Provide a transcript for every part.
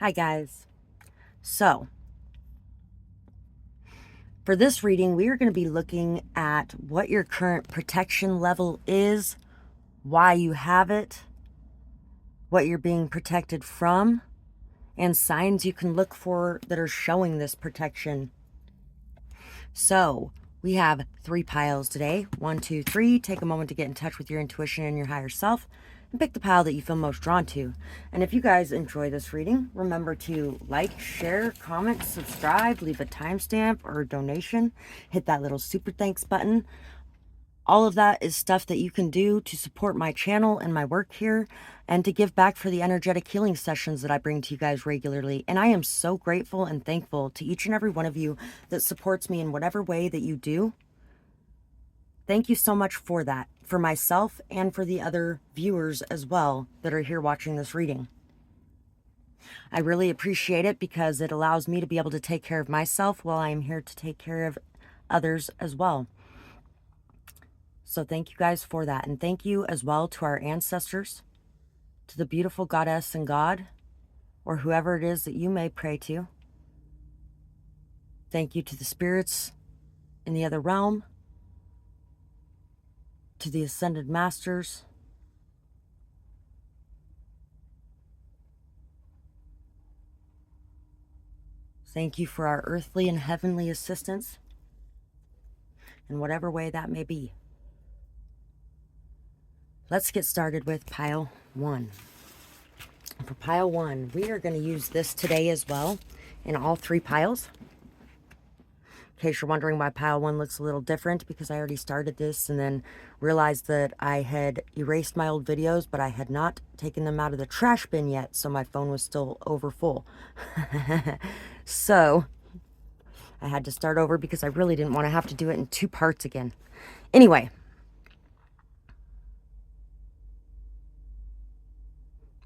Hi guys. So, for this reading, we are going to be looking at what your current protection level is, why you have it, what you're being protected from, and signs you can look for that are showing this protection. So, we have 3 piles today. 1, 2, 3. Take a moment to get in touch with your intuition and your higher self and pick the pile that you feel most drawn to. And if you guys enjoy this reading, remember to like, share, comment, subscribe, leave a timestamp or a donation, hit that little super thanks button. All of that is stuff that you can do to support my channel and my work here and to give back for the energetic healing sessions that I bring to you guys regularly. And I am so grateful and thankful to each and every one of you that supports me in whatever way that you do. Thank you so much for that, for myself and for the other viewers as well that are here watching this reading. I really appreciate it because it allows me to be able to take care of myself while I am here to take care of others as well. So thank you guys for that. And thank you as well to our ancestors, to the beautiful goddess and God, or whoever it is that you may pray to. Thank you to the spirits in the other realm, to the ascended masters. Thank you for our earthly and heavenly assistance in whatever way that may be. Let's get started with pile 1. For pile 1, we are going to use this today as well in all 3 piles. In case you're wondering why pile 1 looks a little different, because I already started this and then realized that I had erased my old videos, but I had not taken them out of the trash bin yet, so my phone was still over full. So I had to start over because I really didn't want to have to do it in 2 parts again. Anyway,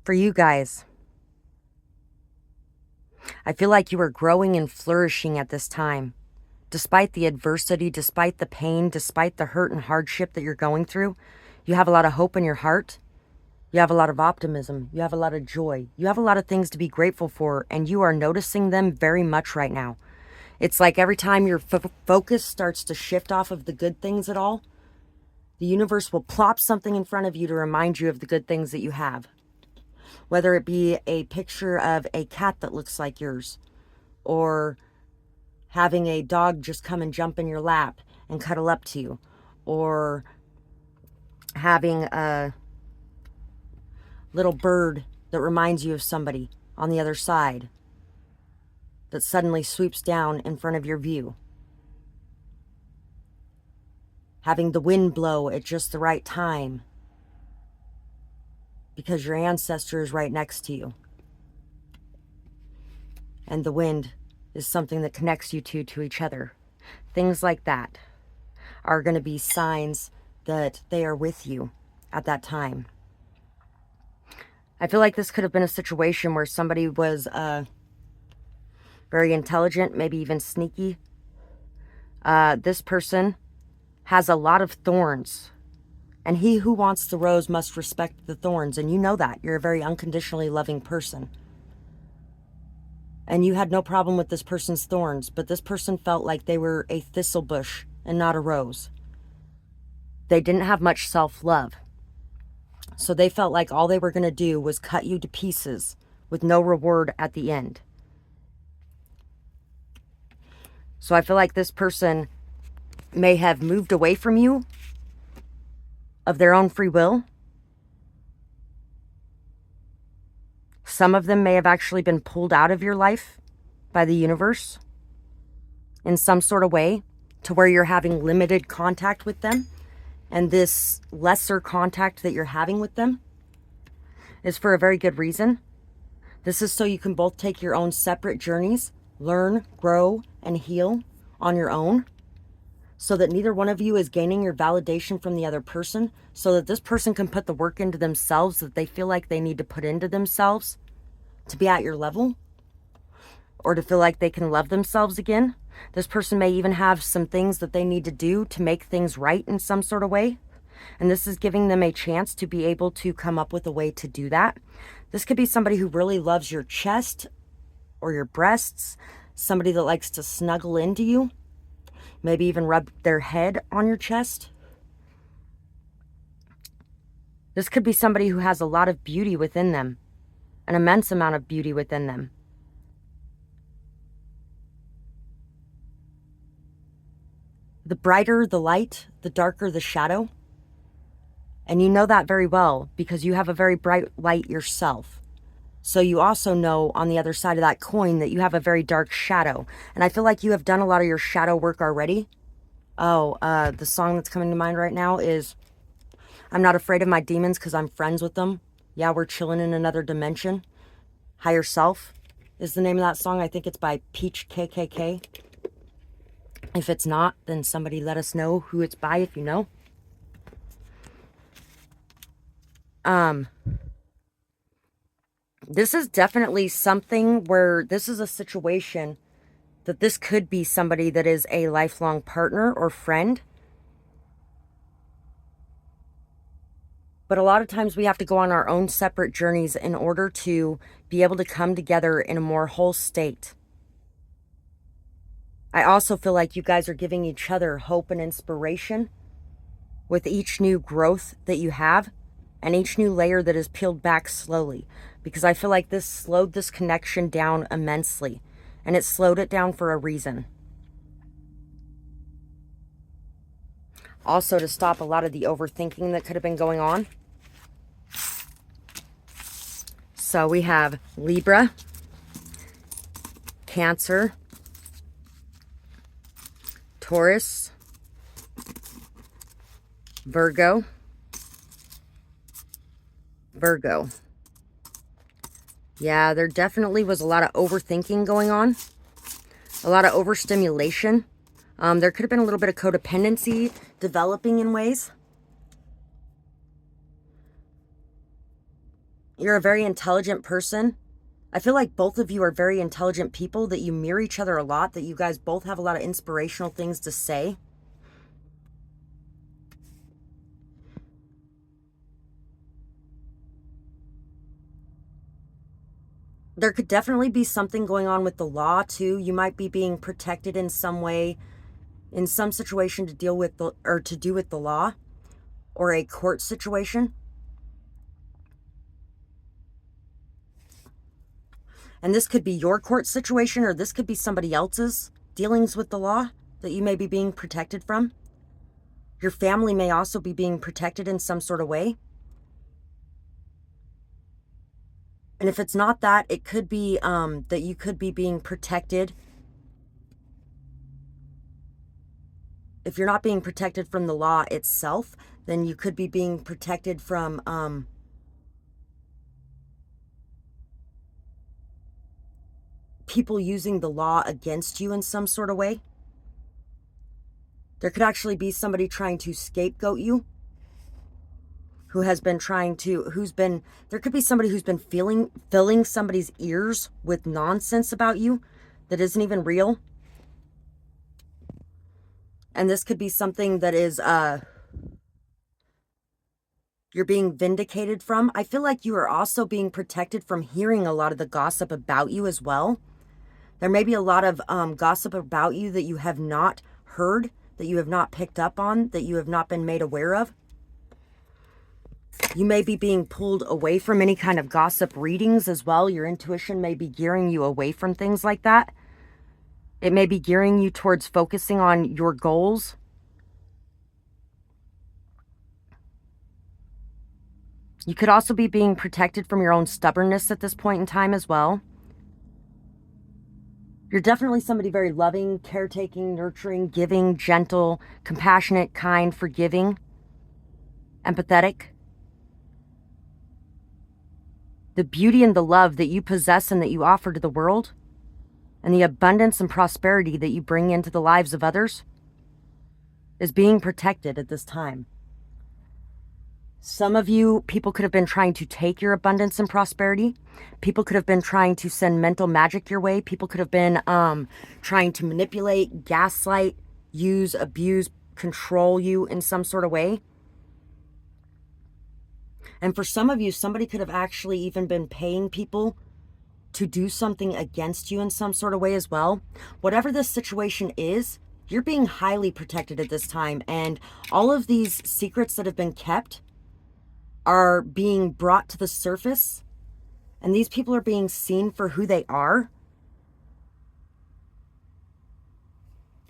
for you guys, I feel like you are growing and flourishing at this time. Despite the adversity, despite the pain, despite the hurt and hardship that you're going through, you have a lot of hope in your heart. You have a lot of optimism. You have a lot of joy. You have a lot of things to be grateful for, and you are noticing them very much right now. It's like every time your focus starts to shift off of the good things at all, the universe will plop something in front of you to remind you of the good things that you have. Whether it be a picture of a cat that looks like yours, or having a dog just come and jump in your lap and cuddle up to you, or having a little bird that reminds you of somebody on the other side that suddenly swoops down in front of your view. Having the wind blow at just the right time because your ancestor is right next to you. And the wind is something that connects you to each other. Things like that are going to be signs that they are with you at that time. I feel like this could have been a situation where somebody was very intelligent, maybe even sneaky. This person has a lot of thorns. And he who wants the rose must respect the thorns. And you know that. You're a very unconditionally loving person. And you had no problem with this person's thorns, but this person felt like they were a thistle bush and not a rose. They didn't have much self-love. So they felt like all they were going to do was cut you to pieces with no reward at the end. So I feel like this person may have moved away from you of their own free will. Some of them may have actually been pulled out of your life by the universe in some sort of way to where you're having limited contact with them. And this lesser contact that you're having with them is for a very good reason. This is so you can both take your own separate journeys, learn, grow, and heal on your own, so that neither one of you is gaining your validation from the other person, so that this person can put the work into themselves that they feel like they need to put into themselves to be at your level, or to feel like they can love themselves again. This person may even have some things that they need to do to make things right in some sort of way. And this is giving them a chance to be able to come up with a way to do that. This could be somebody who really loves your chest or your breasts, somebody that likes to snuggle into you, maybe even rub their head on your chest. This could be somebody who has a lot of beauty within them, an immense amount of beauty within them. The brighter the light, the darker the shadow. And you know that very well because you have a very bright light yourself. So you also know on the other side of that coin that you have a very dark shadow. And I feel like you have done a lot of your shadow work already. Oh, the song that's coming to mind right now is I'm Not Afraid of My Demons because I'm friends with them. Yeah, we're chilling in another dimension. Higher Self is the name of that song. I think it's by Peach KKK. If it's not, then somebody let us know who it's by if you know. This is definitely something where this is a situation that this could be somebody that is a lifelong partner or friend. But a lot of times we have to go on our own separate journeys in order to be able to come together in a more whole state. I also feel like you guys are giving each other hope and inspiration with each new growth that you have and each new layer that is peeled back slowly. Because I feel like this slowed this connection down immensely. And it slowed it down for a reason. Also to stop a lot of the overthinking that could have been going on. So we have Libra, Cancer, Taurus, Virgo. Yeah, there definitely was a lot of overthinking going on. A lot of overstimulation. There could have been a little bit of codependency developing in ways. You're a very intelligent person. I feel like both of you are very intelligent people, that you mirror each other a lot, that you guys both have a lot of inspirational things to say. There could definitely be something going on with the law too. You might be being protected in some way, in some situation to deal with to do with the law or a court situation. And this could be your court situation, or this could be somebody else's dealings with the law that you may be being protected from. Your family may also be being protected in some sort of way. And if it's not that, it could be that you could be being protected. If you're not being protected from the law itself, then you could be being protected from people using the law against you in some sort of way. There could actually be somebody trying to scapegoat you, who has been trying to, there could be somebody who's been filling somebody's ears with nonsense about you that isn't even real. And this could be something that is, you're being vindicated from. I feel like you are also being protected from hearing a lot of the gossip about you as well. There may be a lot of gossip about you that you have not heard, that you have not picked up on, that you have not been made aware of. You may be being pulled away from any kind of gossip readings as well. Your intuition may be gearing you away from things like that. It may be gearing you towards focusing on your goals. You could also be being protected from your own stubbornness at this point in time as well. You're definitely somebody very loving, caretaking, nurturing, giving, gentle, compassionate, kind, forgiving, empathetic. The beauty and the love that you possess and that you offer to the world, and the abundance and prosperity that you bring into the lives of others, is being protected at this time. Some of you, people could have been trying to take your abundance and prosperity. People could have been trying to send mental magic your way. People could have been trying to manipulate, gaslight, use, abuse, control you in some sort of way. And for some of you, somebody could have actually even been paying people to do something against you in some sort of way as well. Whatever this situation is, you're being highly protected at this time. And all of these secrets that have been kept are being brought to the surface. And these people are being seen for who they are.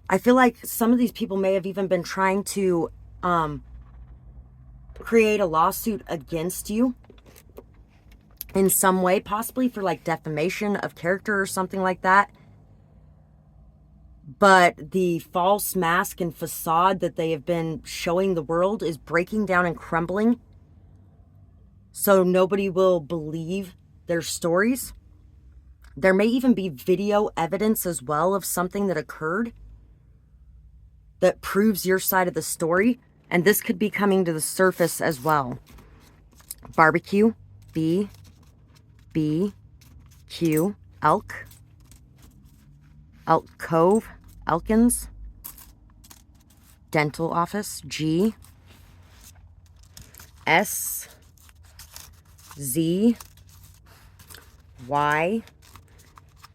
I feel like some of these people may have even been trying to create a lawsuit against you in some way, possibly for like defamation of character or something like that. But the false mask and facade that they have been showing the world is breaking down and crumbling. So nobody will believe their stories. There may even be video evidence as well of something that occurred that proves your side of the story. And this could be coming to the surface as well. Barbecue, B, Q, elk, Elk Cove, Elkins, dental office, G, S, Z, Y,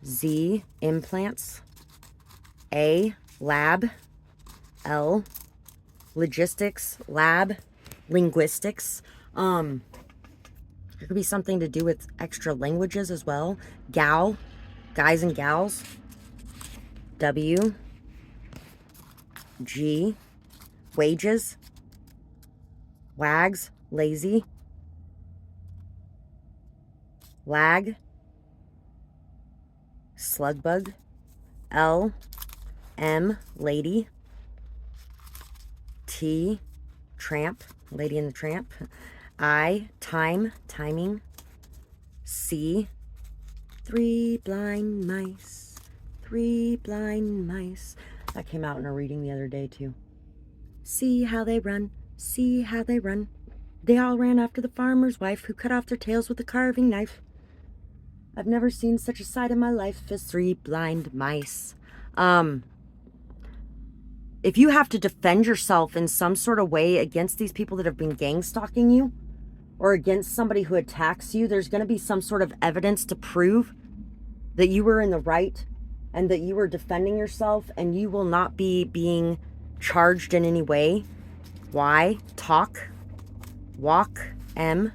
Z, implants, A, lab, L, logistics, lab, linguistics. There could be something to do with extra languages as well. Gal, guys and gals. W, G, wages, wags, lazy, lag, slug bug, L, M, lady, T, tramp, Lady and the Tramp, I, time, timing, C, three blind mice, that came out in a reading the other day too. See how they run, see how they run. They all ran after the farmer's wife who cut off their tails with a carving knife. I've never seen such a sight in my life as three blind mice. If you have to defend yourself in some sort of way against these people that have been gang stalking you, or against somebody who attacks you, there's going to be some sort of evidence to prove that you were in the right and that you were defending yourself, and you will not be being charged in any way. Y, talk, walk, M,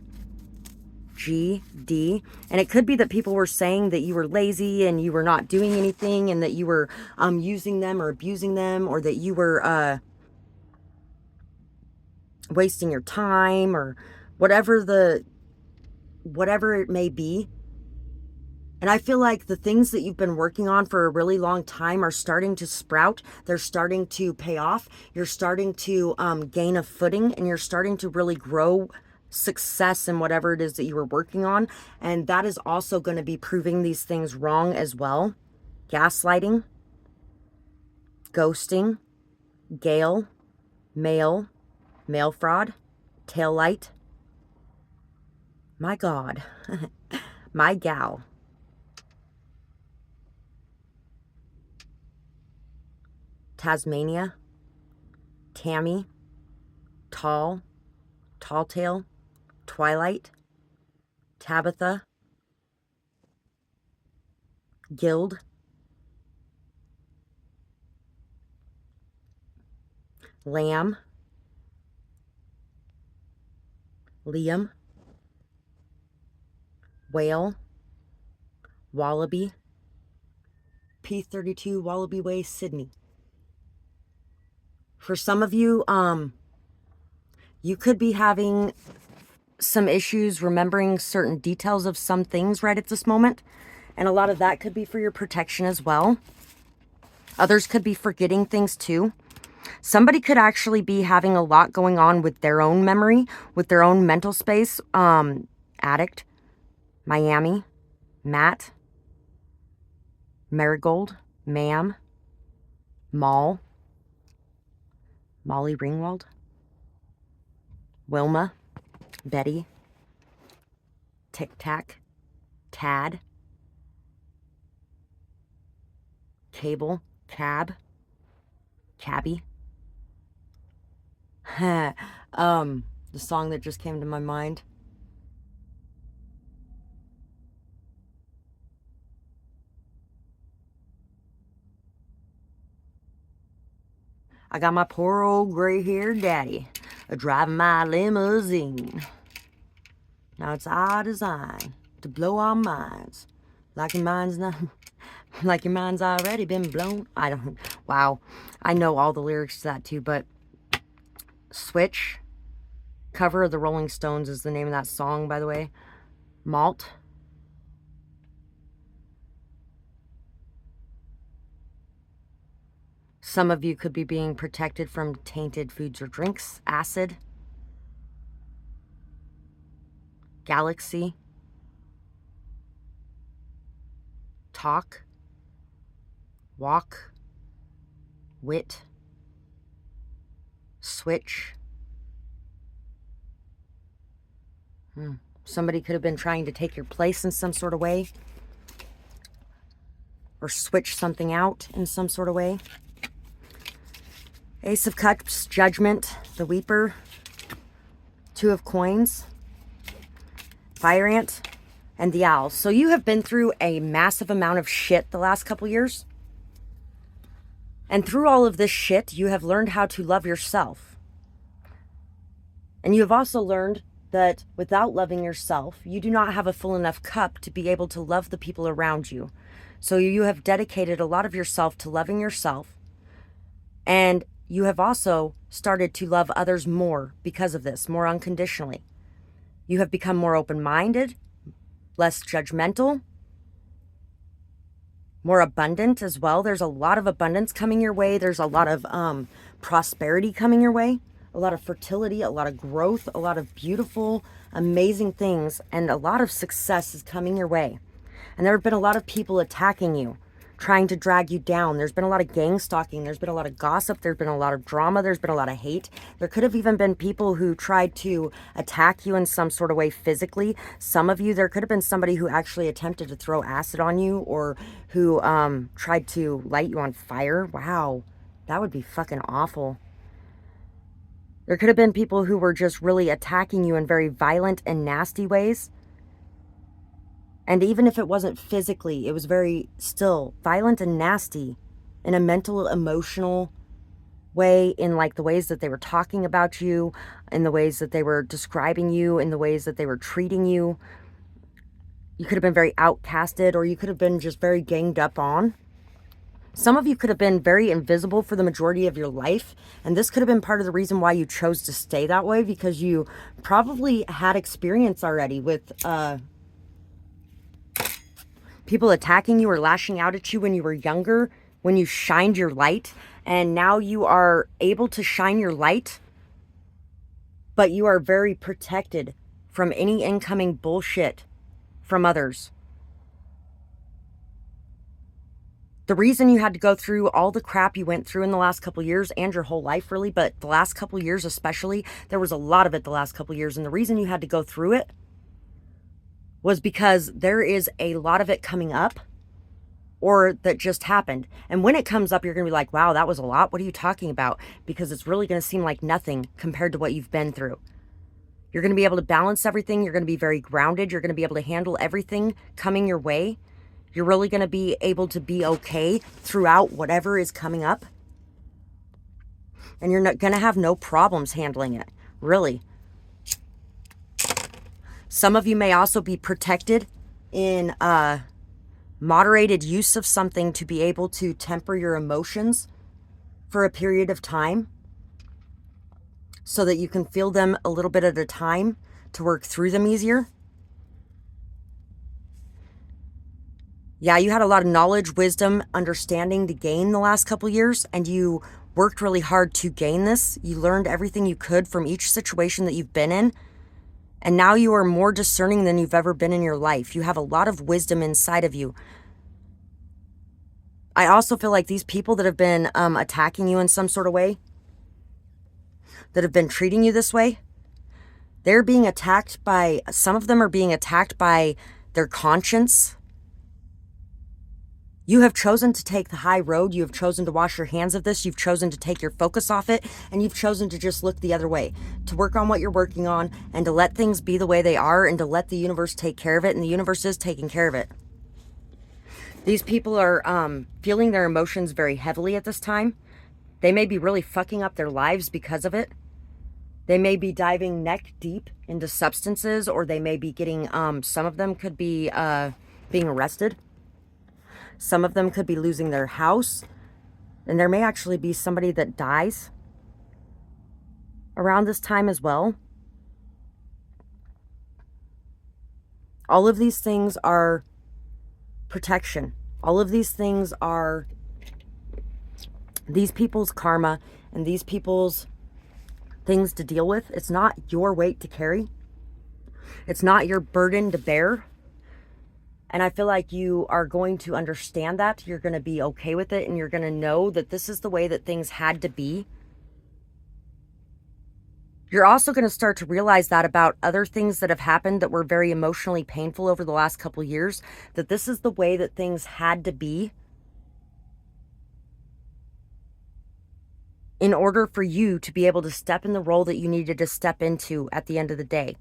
G, D. And it could be that people were saying that you were lazy and you were not doing anything, and that you were using them or abusing them, or that you were wasting your time, or whatever it may be. And I feel like the things that you've been working on for a really long time are starting to sprout. They're starting to pay off. You're starting to gain a footing, and you're starting to really grow success in whatever it is that you were working on. And that is also going to be proving these things wrong as well. Gaslighting, ghosting, gale, mail fraud, tail light. My God, my gal. Tasmania, Tammy, tall tale, Twilight, Tabitha, Guild, Lamb, Liam, Whale, Wallaby, P32 Wallaby Way, Sydney. For some of you, you could be having some issues remembering certain details of some things right at this moment. And a lot of that could be for your protection as well. Others could be forgetting things too. Somebody could actually be having a lot going on with their own memory, with their own mental space. Addict, Miami, Matt, Marigold, Ma'am, Mall, Molly Ringwald, Wilma, Betty, Tic Tac, Tad, Cable, Cab, Cabby. The song that just came to my mind. I got my poor old gray-haired daddy driving my limousine. Now it's our design to blow our minds. Like your mind's not, like your mind's already been blown. I don't, wow. I know all the lyrics to that too, but Switch, cover of the Rolling Stones is the name of that song, by the way. Malt. Some of you could be being protected from tainted foods or drinks. Acid. Galaxy. Talk. Walk. Wit. Switch. Somebody could have been trying to take your place in some sort of way. Or switch something out in some sort of way. Ace of Cups, Judgment, the Weeper, Two of Coins, Fire Ant, and the Owl. So you have been through a massive amount of shit the last couple years. And through all of this shit, you have learned how to love yourself. And you have also learned that without loving yourself, you do not have a full enough cup to be able to love the people around you. So you have dedicated a lot of yourself to loving yourself. And you have also started to love others more because of this, more unconditionally. You have become more open-minded, less judgmental, more abundant as well. There's a lot of abundance coming your way. There's a lot of prosperity coming your way, a lot of fertility, a lot of growth, a lot of beautiful, amazing things, and a lot of success is coming your way. And there have been a lot of people attacking you, trying to drag you down. There's been a lot of gang stalking. There's been a lot of gossip. There's been a lot of drama. There's been a lot of hate. There could have even been people who tried to attack you in some sort of way physically. Some of you, there could have been somebody who actually attempted to throw acid on you or who tried to light you on fire. Wow, that would be fucking awful. There could have been people who were just really attacking you in very violent and nasty ways. And even if it wasn't physically, it was very still violent and nasty in a mental, emotional way, in like the ways that they were talking about you, in the ways that they were describing you, in the ways that they were treating you. You could have been very outcasted, or you could have been just very ganged up on. Some of you could have been very invisible for the majority of your life. And this could have been part of the reason why you chose to stay that way, because you probably had experience already with, people attacking you or lashing out at you when you were younger, when you shined your light, and now you are able to shine your light, but you are very protected from any incoming bullshit from others. The reason you had to go through all the crap you went through in the last couple of years, and your whole life really, but the last couple of years especially, there was a lot of it the last couple of years, and the reason you had to go through it was because there is a lot of it coming up, or that just happened. And when it comes up, you're going to be like, wow, that was a lot. What are you talking about? Because it's really going to seem like nothing compared to what you've been through. You're going to be able to balance everything. You're going to be very grounded. You're going to be able to handle everything coming your way. You're really going to be able to be okay throughout whatever is coming up. And you're not going to have no problems handling it, really. Some of you may also be protected in moderated use of something to be able to temper your emotions for a period of time, so that you can feel them a little bit at a time to work through them easier. Yeah, you had a lot of knowledge, wisdom, understanding to gain the last couple years, and you worked really hard to gain this. You learned everything you could from each situation that you've been in. And now you are more discerning than you've ever been in your life. You have a lot of wisdom inside of you. I also feel like these people that have been attacking you in some sort of way, that have been treating you this way, they're being attacked by, some of them are being attacked by their conscience. You have chosen to take the high road. You have chosen to wash your hands of this. You've chosen to take your focus off it. And you've chosen to just look the other way. To work on what you're working on. And to let things be the way they are. And to let the universe take care of it. And the universe is taking care of it. These people are feeling their emotions very heavily at this time. They may be really fucking up their lives because of it. They may be diving neck deep into substances, or they may be getting, some of them could be being arrested. Some of them could be losing their house. And there may actually be somebody that dies around this time as well. All of these things are protection. All of these things are these people's karma and these people's things to deal with. It's not your weight to carry. It's not your burden to bear. And I feel like you are going to understand that. You're going to be okay with it, and you're going to know that this is the way that things had to be. You're also going to start to realize that about other things that have happened that were very emotionally painful over the last couple of years, that this is the way that things had to be in order for you to be able to step in the role that you needed to step into at the end of the day.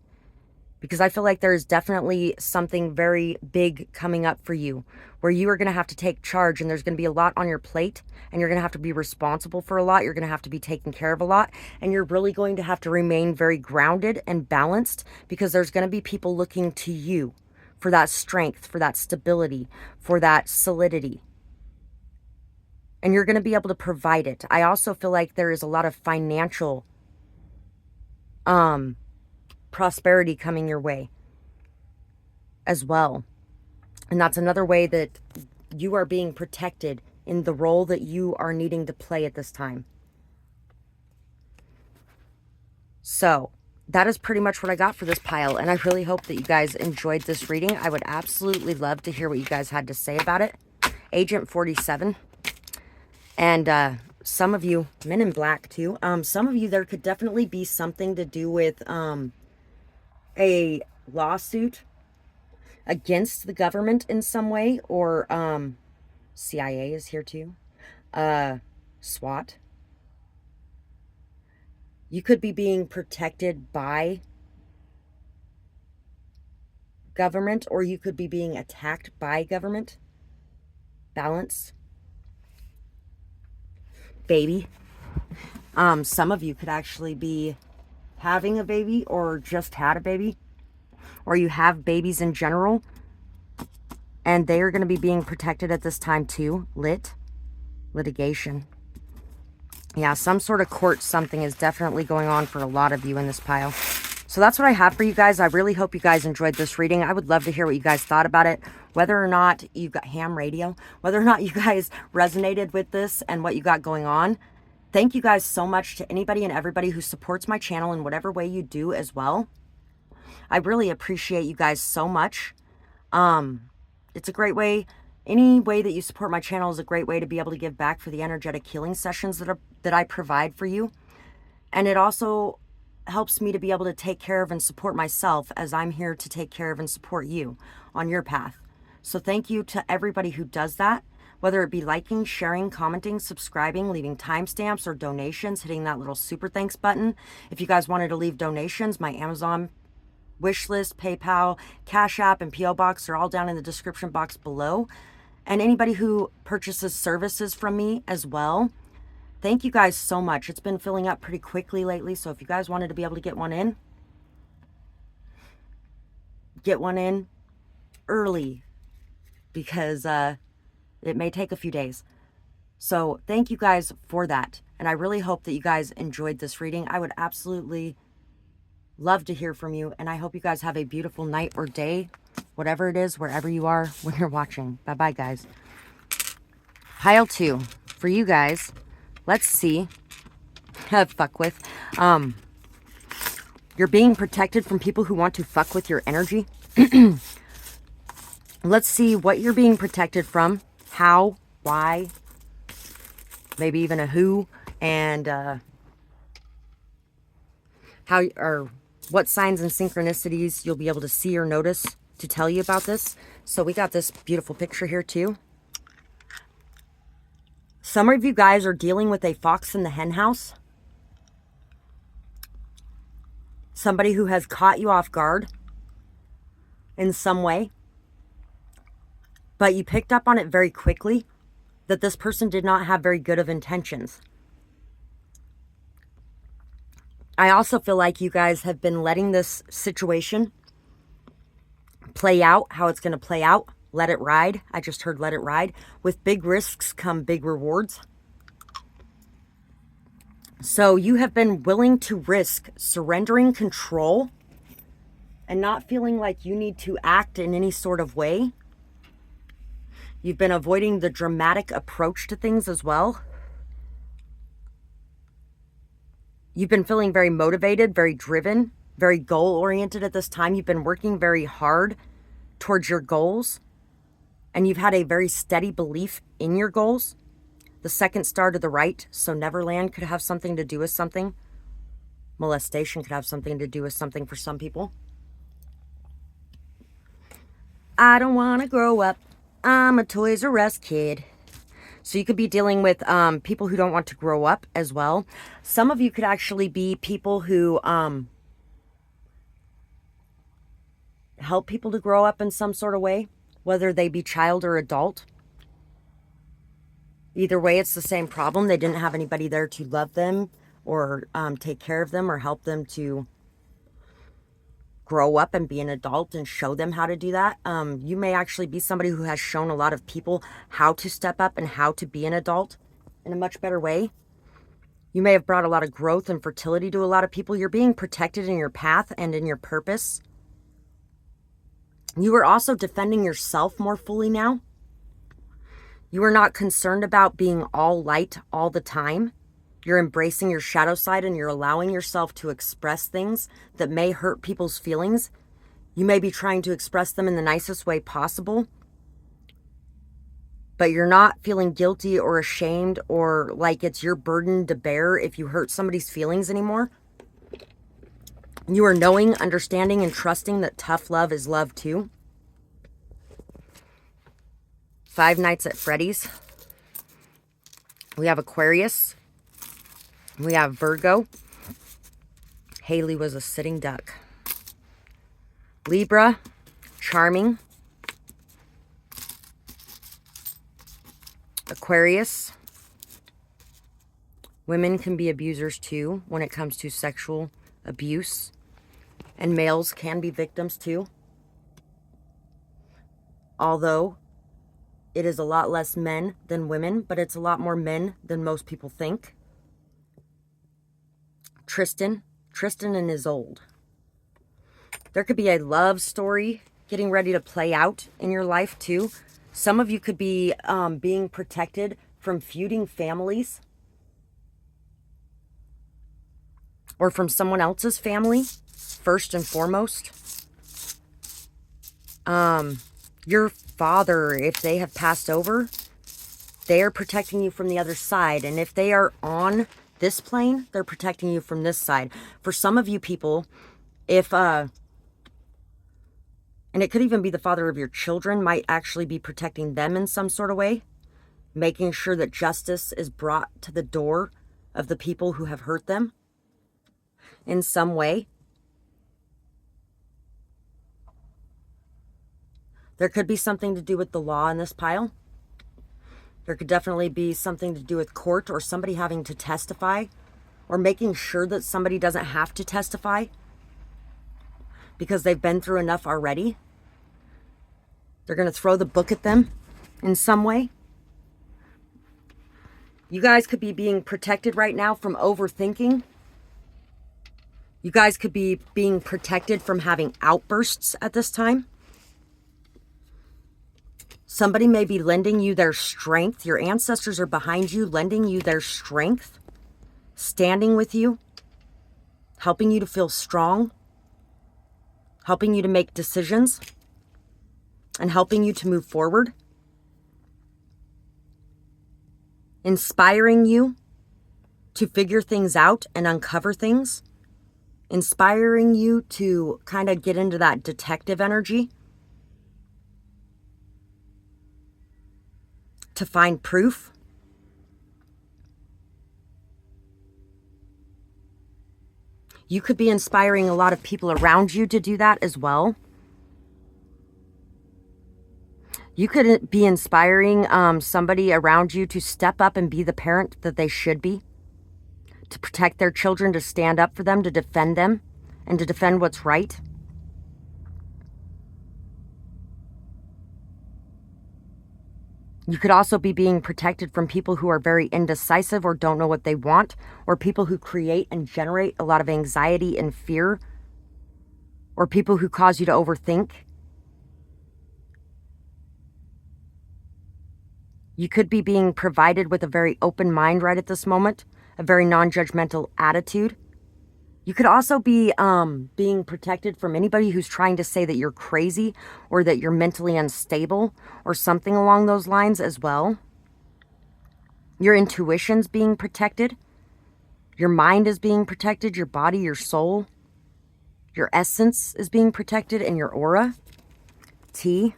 Because I feel like there's definitely something very big coming up for you where you are going to have to take charge, and there's going to be a lot on your plate, and you're going to have to be responsible for a lot. You're going to have to be taking care of a lot, and you're really going to have to remain very grounded and balanced, because there's going to be people looking to you for that strength, for that stability, for that solidity. And you're going to be able to provide it. I also feel like there is a lot of financial prosperity coming your way as well. And that's another way that you are being protected in the role that you are needing to play at this time. So that is pretty much what I got for this pile. And I really hope that you guys enjoyed this reading. I would absolutely love to hear what you guys had to say about it. Agent 47. And some of you, Men in Black too, some of you, there could definitely be something to do with a lawsuit against the government in some way, or CIA is here too, SWAT. You could be being protected by government, or you could be being attacked by government. Balance. Baby. Some of you could actually be having a baby, or just had a baby, or you have babies in general, and they are going to be being protected at this time too. Litigation. Yeah, some sort of court something is definitely going on for a lot of you in this pile. So that's what I have for you guys. I really hope you guys enjoyed this reading. I would love to hear what you guys thought about it, whether or not you got ham radio, whether or not you guys resonated with this and what you got going on. Thank you guys so much to anybody and everybody who supports my channel in whatever way you do as well. I really appreciate you guys so much. It's a great way. Any way that you support my channel is a great way to be able to give back for the energetic healing sessions that I provide for you. And it also helps me to be able to take care of and support myself, as I'm here to take care of and support you on your path. So thank you to everybody who does that, whether it be liking, sharing, commenting, subscribing, leaving timestamps or donations, hitting that little super thanks button. If you guys wanted to leave donations, my Amazon wish list, PayPal, Cash App, and PO Box are all down in the description box below. And anybody who purchases services from me as well, thank you guys so much. It's been filling up pretty quickly lately, so if you guys wanted to be able to get one in early, because it may take a few days. So thank you guys for that. And I really hope that you guys enjoyed this reading. I would absolutely love to hear from you. And I hope you guys have a beautiful night or day, whatever it is, wherever you are when you're watching. Bye-bye, guys. Pile 2 for you guys. Let's see. Fuck with. You're being protected from people who want to fuck with your energy. Let's see what you're being protected from. How, why, maybe even a who, and how, or what signs and synchronicities you'll be able to see or notice to tell you about this. So we got this beautiful picture here too. Some of you guys are dealing with a fox in the hen house. Somebody who has caught you off guard in some way. But you picked up on it very quickly that this person did not have very good of intentions. I also feel like you guys have been letting this situation play out how it's going to play out. Let it ride. I just heard let it ride. With big risks come big rewards. So you have been willing to risk surrendering control and not feeling like you need to act in any sort of way. You've been avoiding the dramatic approach to things as well. You've been feeling very motivated, very driven, very goal-oriented at this time. You've been working very hard towards your goals, and you've had a very steady belief in your goals. The second star to the right, so Neverland could have something to do with something. Molestation could have something to do with something for some people. I don't want to grow up. I'm a Toys R Us kid. So you could be dealing with people who don't want to grow up as well. Some of you could actually be people who help people to grow up in some sort of way, whether they be child or adult. Either way, it's the same problem. They didn't have anybody there to love them or take care of them or help them to grow up and be an adult and show them how to do that. You may actually be somebody who has shown a lot of people how to step up and how to be an adult in a much better way. You may have brought a lot of growth and fertility to a lot of people. You're being protected in your path and in your purpose. You are also defending yourself more fully now. You are not concerned about being all light all the time. You're embracing your shadow side and you're allowing yourself to express things that may hurt people's feelings. You may be trying to express them in the nicest way possible, but you're not feeling guilty or ashamed or like it's your burden to bear if you hurt somebody's feelings anymore. You are knowing, understanding, and trusting that tough love is love too. 5 Nights at Freddy's. We have Aquarius. We have Virgo. Haley was a sitting duck. Libra, charming. Aquarius. Women can be abusers too when it comes to sexual abuse. And males can be victims too. Although it is a lot less men than women, but it's a lot more men than most people think. Tristan and Isolde. There could be a love story getting ready to play out in your life too. Some of you could be being protected from feuding families or from someone else's family, first and foremost. Your father, if they have passed over, they are protecting you from the other side. And if they are on this plane, they're protecting you from this side. For some of you people, and it could even be the father of your children, might actually be protecting them in some sort of way, making sure that justice is brought to the door of the people who have hurt them in some way. There could be something to do with the law in this pile. There could definitely be something to do with court or somebody having to testify or making sure that somebody doesn't have to testify because they've been through enough already. They're going to throw the book at them in some way. You guys could be being protected right now from overthinking. You guys could be being protected from having outbursts at this time. Somebody may be lending you their strength. Your ancestors are behind you, lending you their strength, standing with you, helping you to feel strong, helping you to make decisions, and helping you to move forward. Inspiring you to figure things out and uncover things. Inspiring you to kind of get into that detective energy. To find proof. You could be inspiring a lot of people around you to do that as well. You could be inspiring somebody around you to step up and be the parent that they should be. to protect their children, to stand up for them, to defend them, and to defend what's right. You could also be being protected from people who are very indecisive or don't know what they want, or people who create and generate a lot of anxiety and fear, or people who cause you to overthink. You could be being provided with a very open mind right at this moment, a very non-judgmental attitude. You could also be being protected from anybody who's trying to say that you're crazy or that you're mentally unstable or something along those lines as well. Your intuition's being protected. Your mind is being protected. Your body, your soul, your essence is being protected, and your aura. T.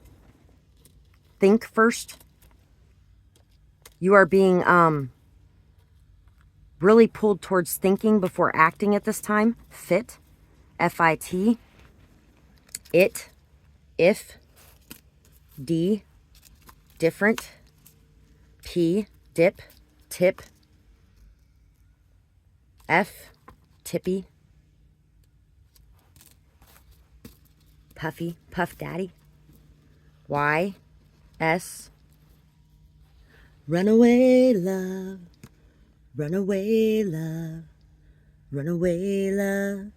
Think first. You are being really pulled towards thinking before acting at this time. Fit. F-I-T. It. If. D. Different. P. Dip. Tip. F. Tippy. Puffy. Puff Daddy. Y. S. Runaway love. Runaway love. Runaway love.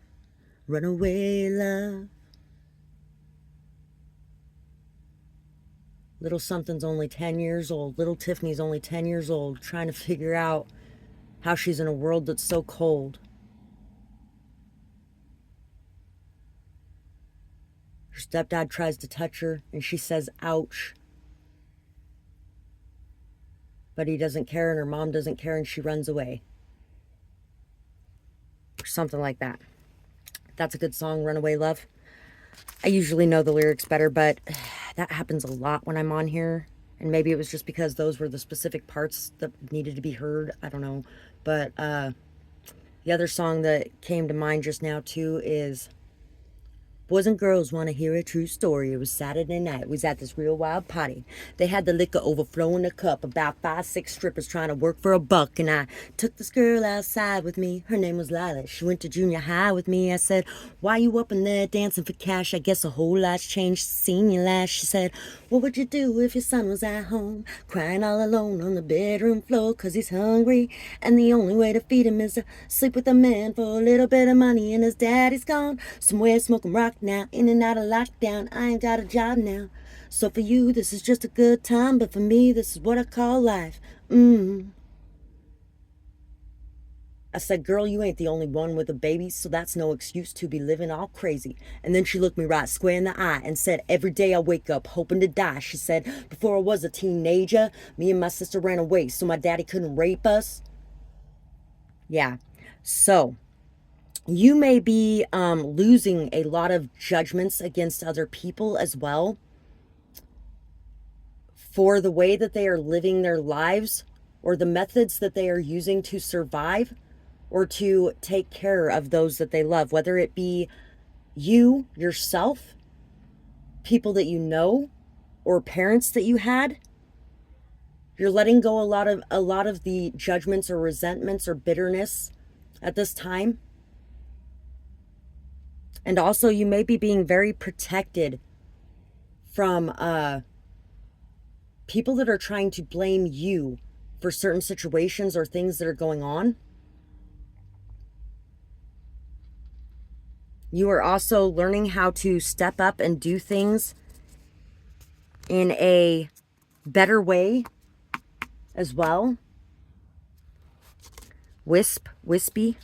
Runaway love. Little something's only 10 years old. Little Tiffany's only 10 years old, trying to figure out how she's in a world that's so cold. Her stepdad tries to touch her, and she says, ouch. But he doesn't care, and her mom doesn't care, and she runs away. Or something like that. That's a good song, Runaway Love. I usually know the lyrics better, but that happens a lot when I'm on here. And maybe it was just because those were the specific parts that needed to be heard. I don't know. But the other song that came to mind just now, too, is Boys and Girls Want to Hear a True Story. It was Saturday night. We was at this real wild party. They had the liquor overflowing the cup. About 5, 6 strippers trying to work for a buck. And I took this girl outside with me. Her name was Lila. She went to junior high with me. I said, why you up in there dancing for cash? I guess a whole lot's changed since you last. She said, what would you do if your son was at home, crying all alone on the bedroom floor 'cause he's hungry, and the only way to feed him is to sleep with a man for a little bit of money, and his daddy's gone somewhere smoking rock now, in and out of lockdown. I ain't got a job now. So for you, this is just a good time, but for me, this is what I call life. I said, girl, you ain't the only one with a baby, so that's no excuse to be living all crazy. And then she looked me right square in the eye and said, every day I wake up hoping to die. She said, before I was a teenager, me and my sister ran away so my daddy couldn't rape us. Yeah. So you may be losing a lot of judgments against other people as well for the way that they are living their lives or the methods that they are using to survive or to take care of those that they love, whether it be you, yourself, people that you know, or parents that you had. You're letting go a lot of the judgments or resentments or bitterness at this time. And also, you may be being very protected from people that are trying to blame you for certain situations or things that are going on. You are also learning how to step up and do things in a better way as well. Wisp, wispy,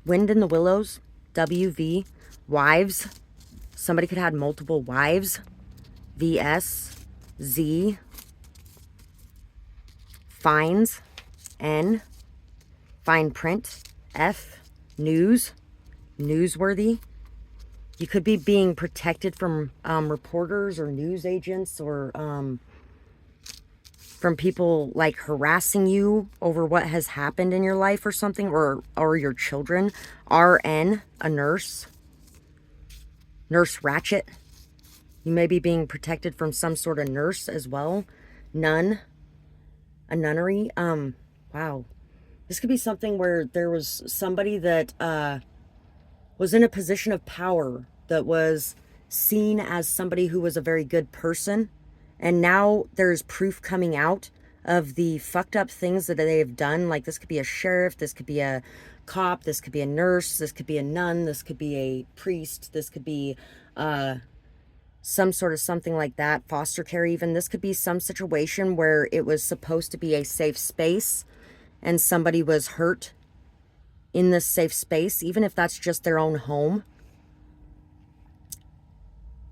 wind in the willows, WV, wives. Somebody could have multiple wives. VS, Z, fines, N, fine print, F, news, newsworthy. You could be being protected from reporters or news agents or from people like harassing you over what has happened in your life or something, or your children. RN, a nurse. Nurse Ratchet. You may be being protected from some sort of nurse as well. Nun, a nunnery. Wow. This could be something where there was somebody that was in a position of power, that was seen as somebody who was a very good person. And now there's proof coming out of the fucked up things that they have done. Like, this could be a sheriff, this could be a cop, this could be a nurse, this could be a nun, this could be a priest, this could be some sort of something like that, foster care even. This could be some situation where it was supposed to be a safe space and somebody was hurt in this safe space, even if that's just their own home.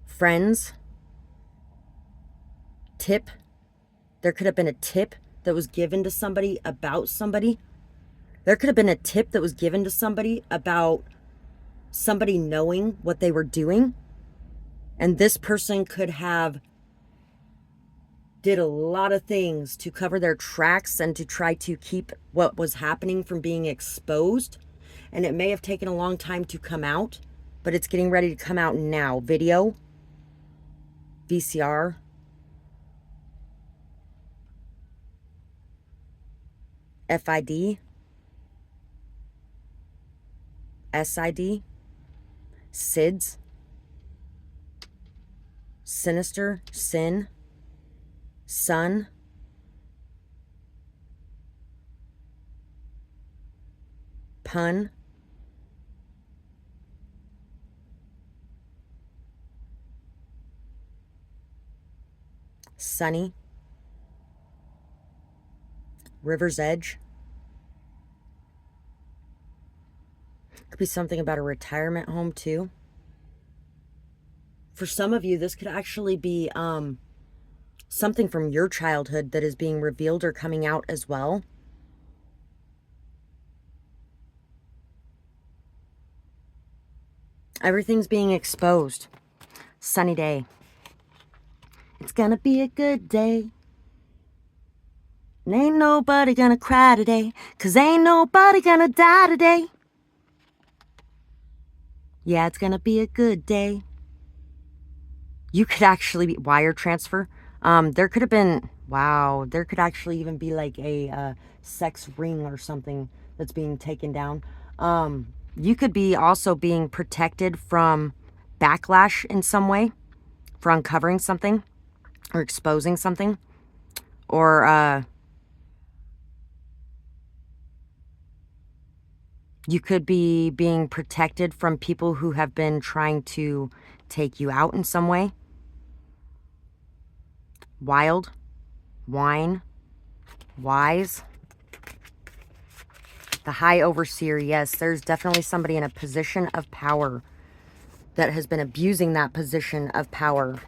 Friends. Tip. There could have been a tip that was given to somebody about somebody. There could have been a tip that was given to somebody about somebody knowing what they were doing. And this person could have did a lot of things to cover their tracks and to try to keep what was happening from being exposed. And it may have taken a long time to come out, but it's getting ready to come out now. Video, VCR, FID, SID, SIDS, Sinister, Sin, Sun, Pun, Sunny, River's Edge. Could be something about a retirement home too. For some of you, this could actually be something from your childhood that is being revealed or coming out as well. Everything's being exposed. Sunny day. It's gonna be a good day. And ain't nobody gonna cry today, 'cause ain't nobody gonna die today. Yeah, it's gonna be a good day. You could actually be wire transfer. There could have been, wow, there could actually even be like a sex ring or something that's being taken down. You could be also being protected from backlash in some way for uncovering something or exposing something, or you could be being protected from people who have been trying to take you out in some way. Wild, wine, wise. The High Overseer, yes, there's definitely somebody in a position of power that has been abusing that position of power.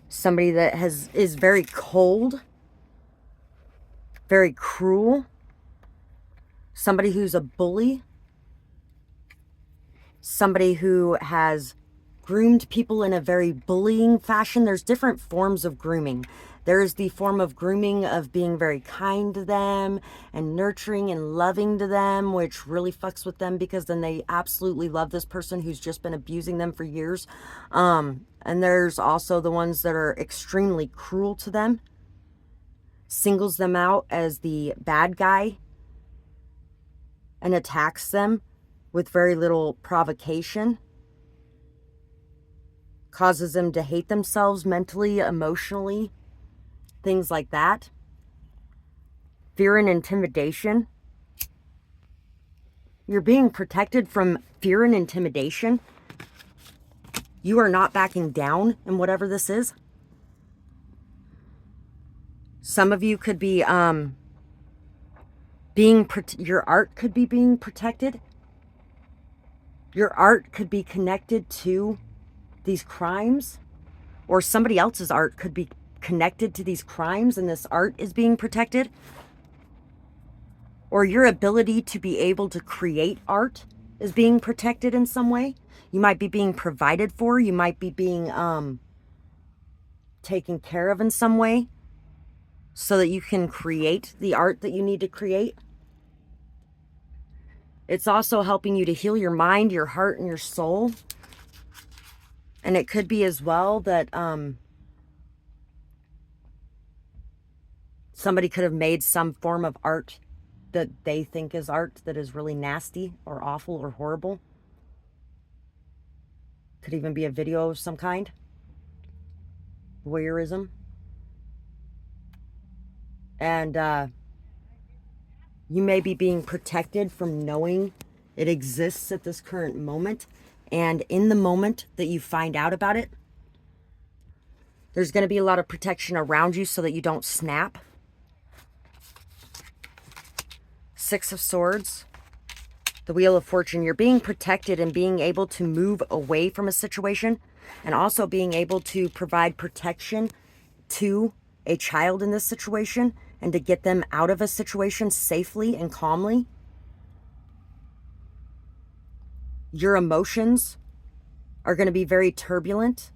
Somebody that is very cold, very cruel. Somebody who's a bully. Somebody who has groomed people in a very bullying fashion. There's different forms of grooming. There's the form of grooming of being very kind to them and nurturing and loving to them, which really fucks with them because then they absolutely love this person who's just been abusing them for years. And there's also the ones that are extremely cruel to them, singles them out as the bad guy and attacks them with very little provocation. Causes them to hate themselves mentally, emotionally, things like that. Fear and intimidation. You're being protected from fear and intimidation. You are not backing down in whatever this is. Some of you could be your art could be being protected. Your art could be connected to these crimes, or somebody else's art could be connected to these crimes and this art is being protected. Or your ability to be able to create art is being protected in some way. You might be being provided for. You might be being taken care of in some way so that you can create the art that you need to create. It's also helping you to heal your mind, your heart, and your soul. And it could be as well that somebody could have made some form of art that they think is art that is really nasty or awful or horrible. Could even be a video of some kind. Voyeurism. And you may be being protected from knowing it exists at this current moment. And in the moment that you find out about it, there's going to be a lot of protection around you so that you don't snap. Six of Swords. The Wheel of Fortune. You're being protected and being able to move away from a situation, and also being able to provide protection to a child in this situation and to get them out of a situation safely and calmly. Your emotions are going to be very turbulent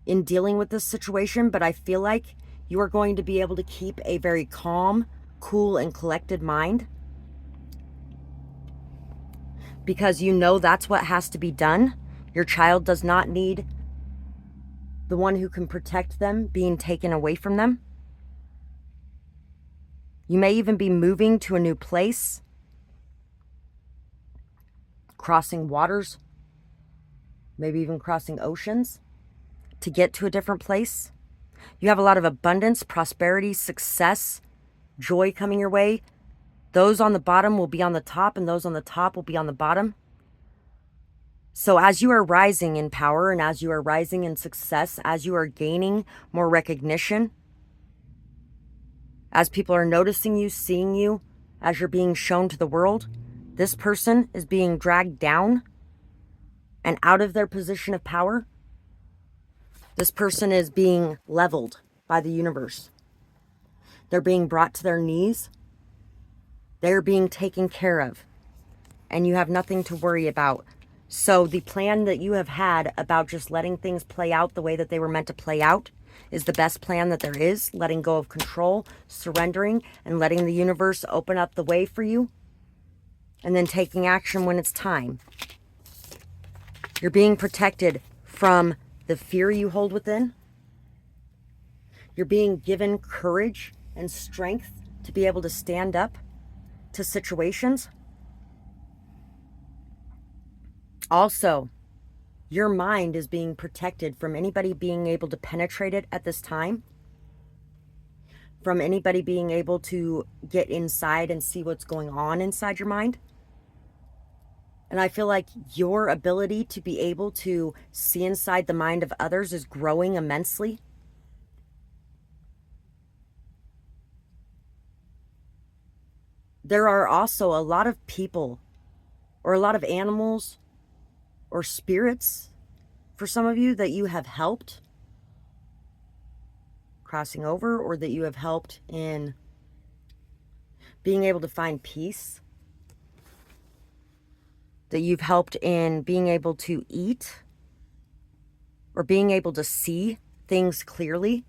in dealing with this situation, but I feel like you are going to be able to keep a very calm, cool, and collected mind, because you know that's what has to be done. Your child does not need the one who can protect them being taken away from them. You may even be moving to a new place, crossing waters, maybe even crossing oceans to get to a different place. You have a lot of abundance, prosperity, success, joy coming your way. Those on the bottom will be on the top, and those on the top will be on the bottom. So as you are rising in power and as you are rising in success, as you are gaining more recognition, as people are noticing you, seeing you, as you're being shown to the world, this person is being dragged down and out of their position of power. This person is being leveled by the universe. They're being brought to their knees. They're being taken care of, and you have nothing to worry about. So the plan that you have had about just letting things play out the way that they were meant to play out is the best plan that there is. Letting go of control, surrendering, and letting the universe open up the way for you, and then taking action when it's time. You're being protected from the fear you hold within. You're being given courage and strength to be able to stand up to situations. Also, your mind is being protected from anybody being able to penetrate it at this time, from anybody being able to get inside and see what's going on inside your mind. And I feel like your ability to be able to see inside the mind of others is growing immensely. There are also a lot of people or a lot of animals or spirits for some of you that you have helped crossing over, or that you have helped in being able to find peace, that you've helped in being able to eat or being able to see things clearly.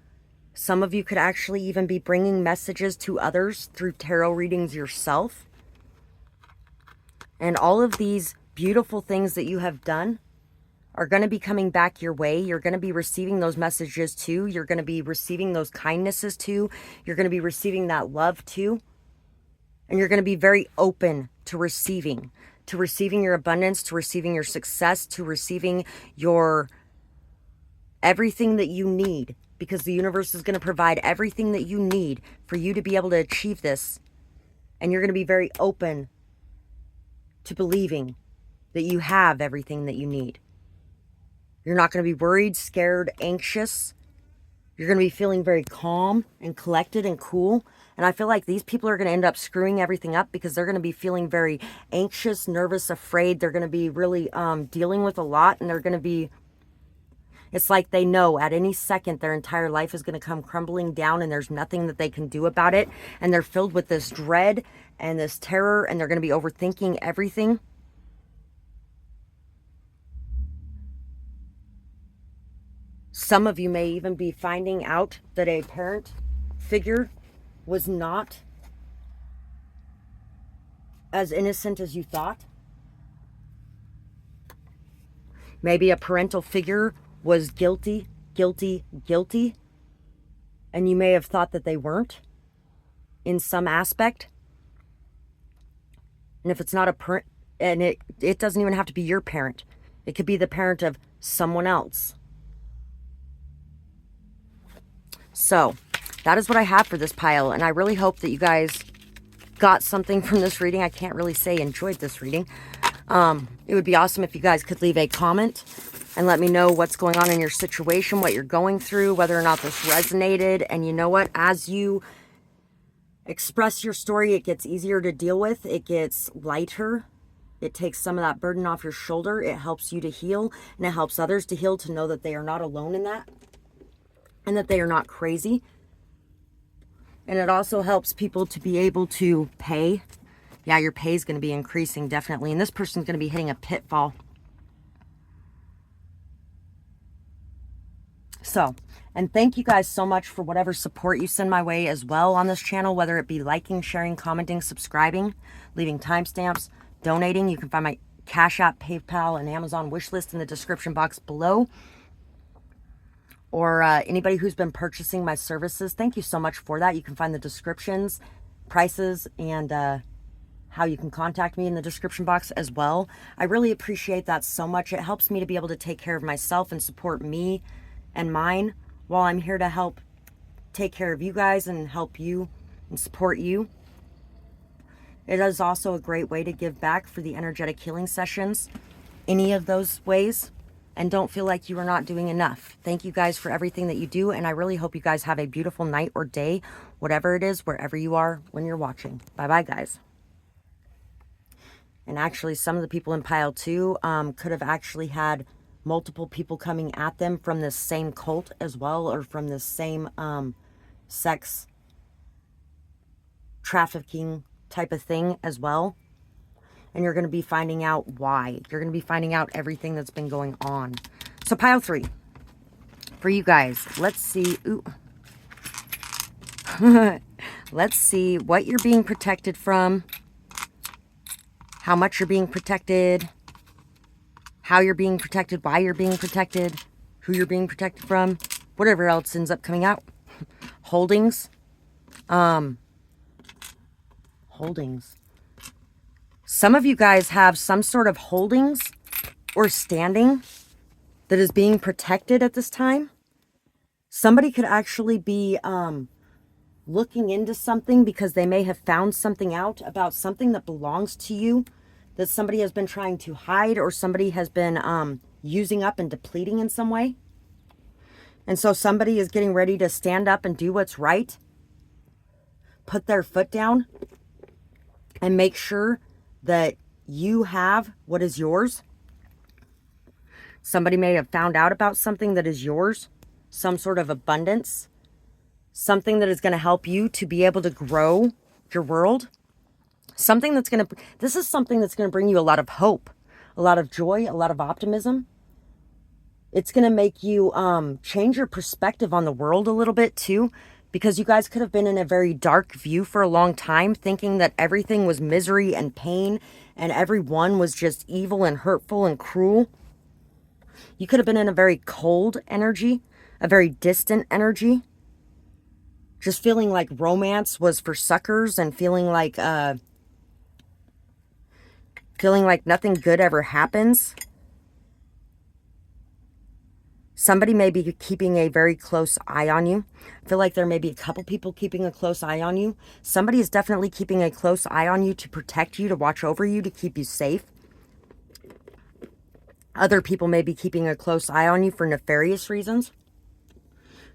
Some of you could actually even be bringing messages to others through tarot readings yourself. And all of these beautiful things that you have done are going to be coming back your way. You're going to be receiving those messages too. You're going to be receiving those kindnesses too. You're going to be receiving that love too. And you're going to be very open to receiving your abundance, to receiving your success, to receiving your everything that you need, because the universe is going to provide everything that you need for you to be able to achieve this. And you're going to be very open to believing that you have everything that you need. You're not going to be worried, scared, anxious. You're going to be feeling very calm and collected and cool. And I feel like these people are going to end up screwing everything up because they're going to be feeling very anxious, nervous, afraid. They're going to be really dealing with a lot, and they're going to be, it's like they know at any second their entire life is going to come crumbling down and there's nothing that they can do about it. And they're filled with this dread and this terror, and they're going to be overthinking everything. Some of you may even be finding out that a parent figure was not as innocent as you thought. Maybe a parental figure was guilty, and you may have thought that they weren't in some aspect. And if it's not a parent, and it doesn't even have to be your parent, it could be the parent of someone else. So that is what I have for this pile, and I really hope that you guys got something from this reading. I can't really say enjoyed this reading. It would be awesome if you guys could leave a comment and let me know what's going on in your situation, what you're going through, whether or not this resonated. And you know what? As you express your story, it gets easier to deal with. It gets lighter. It takes some of that burden off your shoulder. It helps you to heal, and it helps others to heal, to know that they are not alone in that and that they are not crazy. And it also helps people to be able to pay. Yeah, your pay is going to be increasing, definitely. And this person's going to be hitting a pitfall. So, and thank you guys so much for whatever support you send my way as well on this channel, whether it be liking, sharing, commenting, subscribing, leaving timestamps, donating. You can find my Cash App, PayPal, and Amazon wish list in the description box below. Or anybody who's been purchasing my services, thank you so much for that. You can find the descriptions, prices, and how you can contact me in the description box as well. I really appreciate that so much. It helps me to be able to take care of myself and support me and mine while I'm here to help take care of you guys and help you and support you. It is also a great way to give back for the energetic healing sessions, any of those ways. And don't feel like you are not doing enough. Thank you guys for everything that you do. And I really hope you guys have a beautiful night or day, whatever it is, wherever you are when you're watching. Bye-bye, guys. And actually, some of the people in pile 2 could have actually had multiple people coming at them from this same cult as well, or from this same sex trafficking type of thing as well. And you're going to be finding out why. You're going to be finding out everything that's been going on. So pile 3 for you guys. Let's see. Ooh. Let's see what you're being protected from, how much you're being protected, how you're being protected, why you're being protected, who you're being protected from, whatever else ends up coming out. Holdings. Holdings. Some of you guys have some sort of holdings or standing that is being protected at this time. Somebody could actually be looking into something because they may have found something out about something that belongs to you that somebody has been trying to hide, or somebody has been using up and depleting in some way. And so somebody is getting ready to stand up and do what's right, put their foot down, and make sure that you have what is yours. Somebody may have found out about something that is yours, some sort of abundance, something that is going to help you to be able to grow your world. Something that's going to, this is something that's going to bring you a lot of hope, a lot of joy, a lot of optimism. It's going to make you change your perspective on the world a little bit too, because you guys could have been in a very dark view for a long time, thinking that everything was misery and pain and everyone was just evil and hurtful and cruel. You could have been in a very cold energy, a very distant energy, just feeling like romance was for suckers and feeling like nothing good ever happens. Somebody may be keeping a very close eye on you. I feel like there may be a couple people keeping a close eye on you. Somebody is definitely keeping a close eye on you to protect you, to watch over you, to keep you safe. Other people may be keeping a close eye on you for nefarious reasons.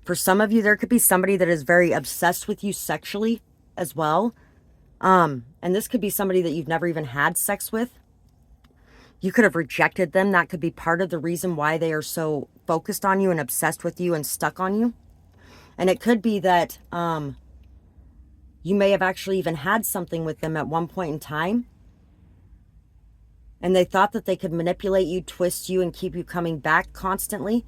For some of you, there could be somebody that is very obsessed with you sexually as well. And this could be somebody that you've never even had sex with. You could have rejected them. That could be part of the reason why they are so focused on you and obsessed with you and stuck on you. And it could be that you may have actually even had something with them at one point in time. And they thought that they could manipulate you, twist you, and keep you coming back constantly.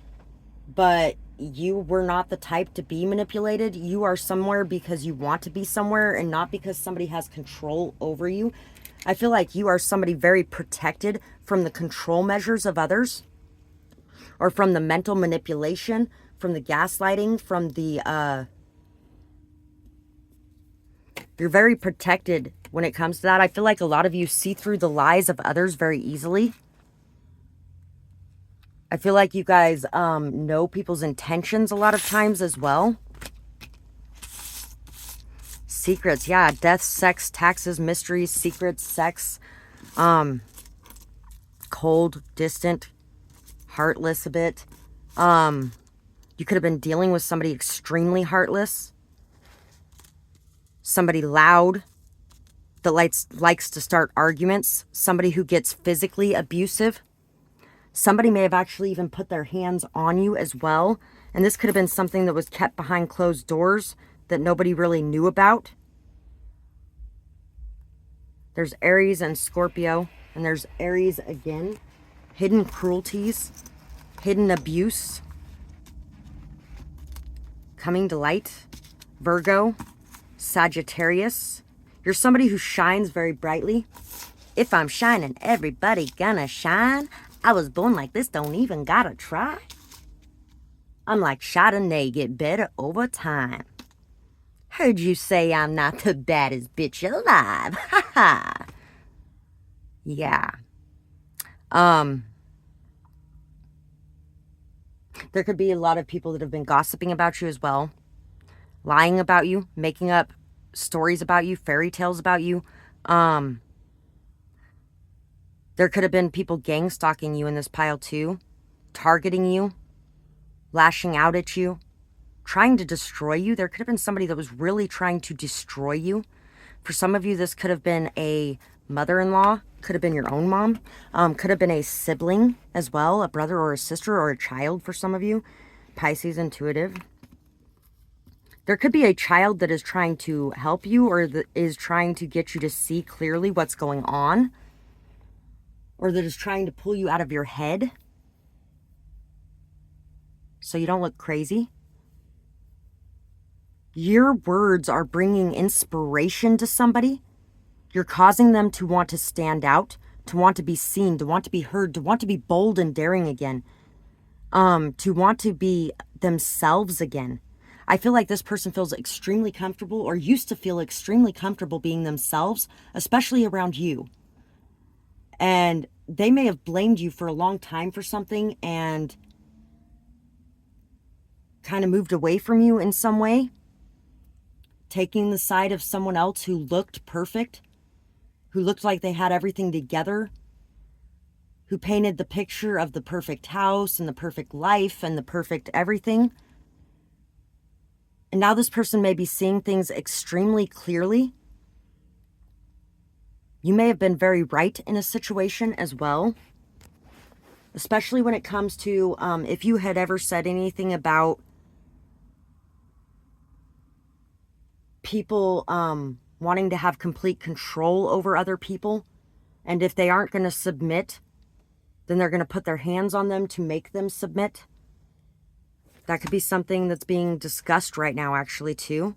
But you were not the type to be manipulated. You are somewhere because you want to be somewhere and not because somebody has control over you. I feel like you are somebody very protected from the control measures of others, or from the mental manipulation, from the gaslighting, from the You're very protected when it comes to that. I feel like a lot of you see through the lies of others very easily. I feel like you guys know people's intentions a lot of times as well. Secrets, yeah. Death, sex, taxes, mysteries, secrets, sex. Cold, distant, heartless a bit. You could have been dealing with somebody extremely heartless. Somebody loud that likes to start arguments. Somebody who gets physically abusive. Somebody may have actually even put their hands on you as well. And this could have been something that was kept behind closed doors that nobody really knew about. There's Aries and Scorpio. And there's Aries again. Hidden cruelties. Hidden abuse. Coming to light. Virgo. Sagittarius. You're somebody who shines very brightly. If I'm shining, everybody gonna shine. I was born like this, don't even gotta try. I'm like Chardonnay, get better over time. Heard you say I'm not the baddest bitch alive. Ha ha. Yeah. There could be a lot of people that have been gossiping about you as well. Lying about you, making up stories about you, fairy tales about you. There could have been people gang stalking you in this pile too. Targeting you. Lashing out at you. Trying to destroy you. There could have been somebody that was really trying to destroy you. For some of you, this could have been a mother-in-law. Could have been your own mom. Could have been a sibling as well. A brother or a sister or a child for some of you. Pisces intuitive. There could be a child that is trying to help you or that is trying to get you to see clearly what's going on. Or that is trying to pull you out of your head so you don't look crazy. Your words are bringing inspiration to somebody. You're causing them to want to stand out, to want to be seen, to want to be heard, to want to be bold and daring again, to want to be themselves again. I feel like this person feels extremely comfortable or used to feel extremely comfortable being themselves, especially around you. And they may have blamed you for a long time for something and kind of moved away from you in some way, taking the side of someone else who looked perfect, who looked like they had everything together, who painted the picture of the perfect house and the perfect life and the perfect everything. And now this person may be seeing things extremely clearly. You may have been very right in a situation as well, especially when it comes to if you had ever said anything about people wanting to have complete control over other people. And if they aren't going to submit, then they're going to put their hands on them to make them submit. That could be something that's being discussed right now, actually, too.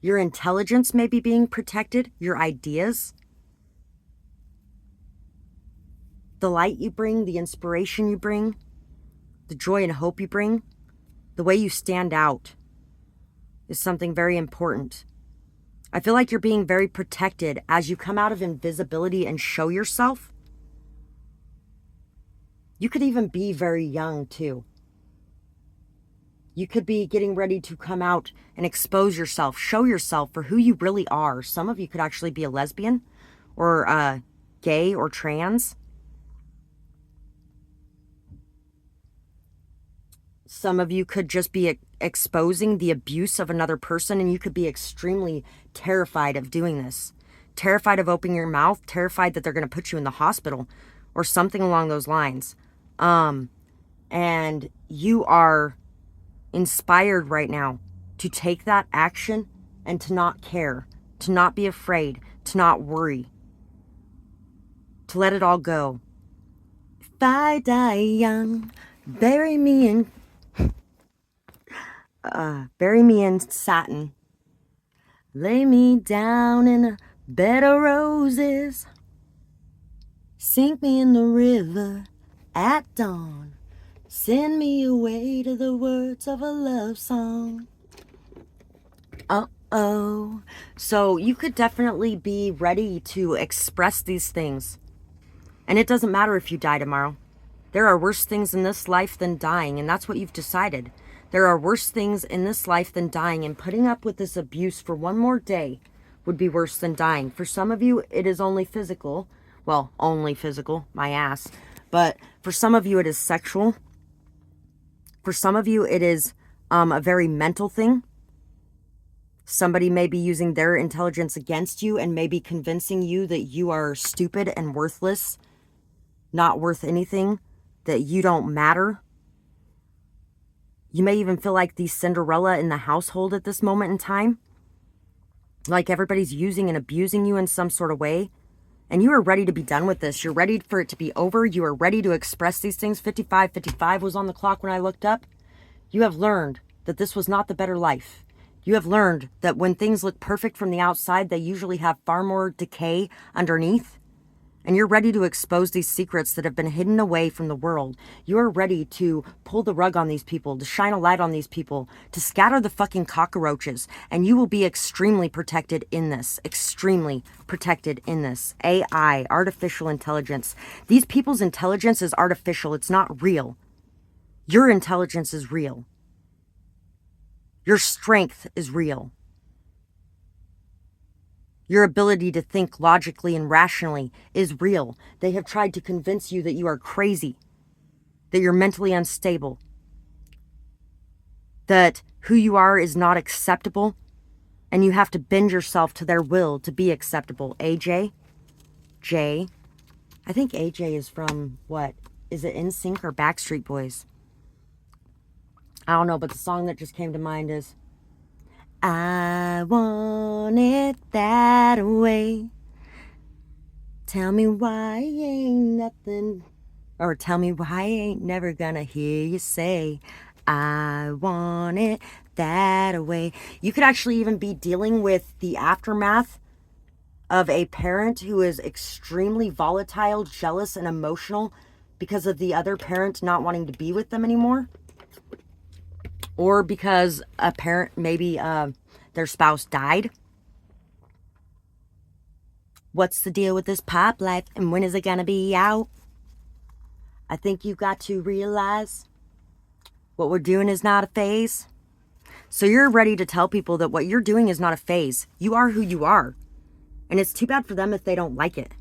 Your intelligence may be being protected. Your ideas. The light you bring, the inspiration you bring, the joy and hope you bring, the way you stand out is something very important. I feel like you're being very protected as you come out of invisibility and show yourself. You could even be very young too. You could be getting ready to come out and expose yourself, show yourself for who you really are. Some of you could actually be a lesbian or gay or trans. Some of you could just be exposing the abuse of another person, and you could be extremely terrified of doing this. Terrified of opening your mouth, terrified that they're going to put you in the hospital or something along those lines. And you are inspired right now to take that action and to not care, to not be afraid, to not worry, to let it all go. If I die young, bury me in satin. Lay me down in a bed of roses. Sink me in the river at dawn. Send me away to the words of a love song. Uh-oh. So you could definitely be ready to express these things. And it doesn't matter if you die tomorrow. There are worse things in this life than dying, and that's what you've decided. There are worse things in this life than dying, and putting up with this abuse for one more day would be worse than dying. For some of you, it is only physical. Well, only physical, my ass. But for some of you, it is sexual. For some of you, it is a very mental thing. Somebody may be using their intelligence against you and maybe convincing you that you are stupid and worthless, not worth anything, that you don't matter. You may even feel like the Cinderella in the household at this moment in time. Like everybody's using and abusing you in some sort of way. And you are ready to be done with this. You're ready for it to be over. You are ready to express these things. 55 was on the clock when I looked up. You have learned that this was not the better life. You have learned that when things look perfect from the outside, they usually have far more decay underneath. And you're ready to expose these secrets that have been hidden away from the world. You are ready to pull the rug on these people, to shine a light on these people, to scatter the fucking cockroaches. And you will be extremely protected in this. Extremely protected in this. AI, artificial intelligence. These people's intelligence is artificial. It's not real. Your intelligence is real. Your strength is real. Your ability to think logically and rationally is real. They have tried to convince you that you are crazy, that you're mentally unstable, that who you are is not acceptable, and you have to bend yourself to their will to be acceptable. AJ? J? I think AJ is from, what? Is it NSYNC or Backstreet Boys? I don't know, but the song that just came to mind is, I want it that way. Tell me why ain't nothing, or tell me why I ain't never gonna hear you say, I want it that way. You could actually even be dealing with the aftermath of a parent who is extremely volatile, jealous, and emotional because of the other parent not wanting to be with them anymore. Or because a parent, maybe their spouse died. What's the deal with this pop life and when is it gonna be out? I think you got to realize what we're doing is not a phase. So you're ready to tell people that what you're doing is not a phase. You are who you are. And it's too bad for them if they don't like it.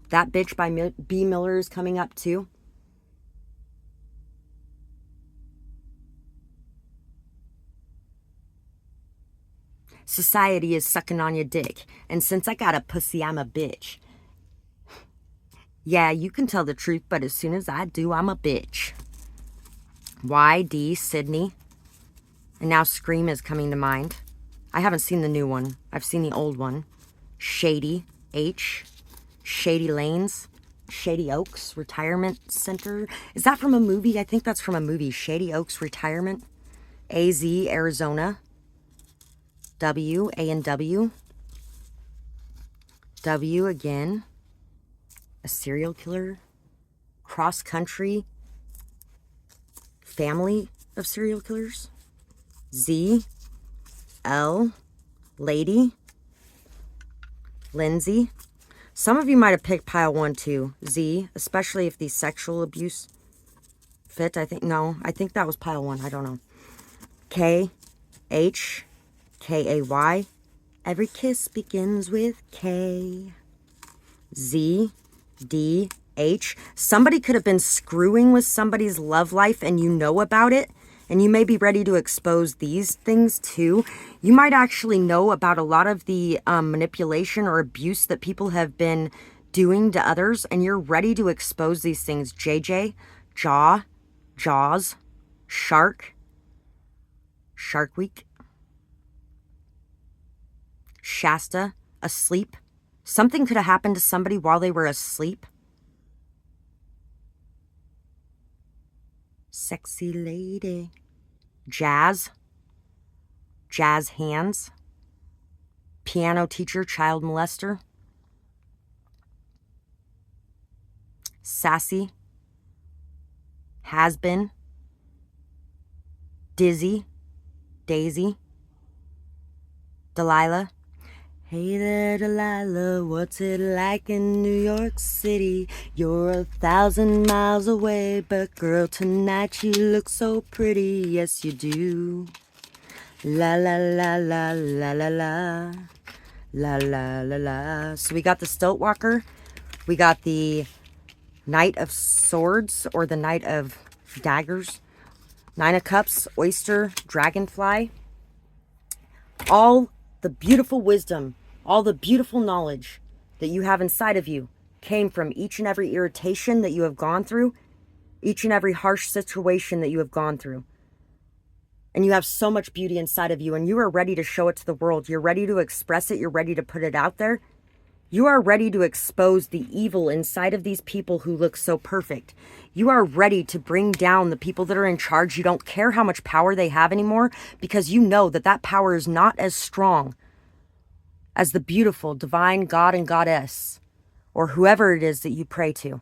That bitch by B. Miller is coming up too. Society is sucking on your dick. And since I got a pussy, I'm a bitch. Yeah, you can tell the truth, but as soon as I do, I'm a bitch. YD Sydney. And now Scream is coming to mind. I haven't seen the new one. I've seen the old one. Shady H. Shady Lanes. Shady Oaks Retirement Center. Is that from a movie? I think that's from a movie. Shady Oaks Retirement. AZ, Arizona. W, A and W. W again. A serial killer. Cross country. Family of serial killers. Z. L. Lady. Lindsay. Some of you might have picked pile 1 too. Z, especially if the sexual abuse fit. I think that was pile 1. I don't know. K. H. K-A-Y. Every kiss begins with K. Z. D. H. Somebody could have been screwing with somebody's love life and you know about it. And you may be ready to expose these things too. You might actually know about a lot of the manipulation or abuse that people have been doing to others. And you're ready to expose these things. JJ. Jaw. Jaws. Shark. Shark Week. Shasta, asleep. Something could have happened to somebody while they were asleep. Sexy lady. Jazz. Jazz hands. Piano teacher, child molester. Sassy. Has been. Dizzy, Daisy, Delilah. Hey there, Delilah, what's it like in New York City? You're 1,000 miles away, but girl, tonight you look so pretty. Yes, you do. La la la la la la la. La la la la. So we got the Stilt Walker. We got the Knight of Swords, or the Knight of Daggers. Nine of Cups, Oyster, Dragonfly. All the beautiful wisdom, all the beautiful knowledge that you have inside of you came from each and every irritation that you have gone through, each and every harsh situation that you have gone through. And you have so much beauty inside of you, and you are ready to show it to the world. You're ready to express it. You're ready to put it out there. You are ready to expose the evil inside of these people who look so perfect. You are ready to bring down the people that are in charge. You don't care how much power they have anymore, because you know that that power is not as strong as the beautiful divine God and Goddess, or whoever it is that you pray to.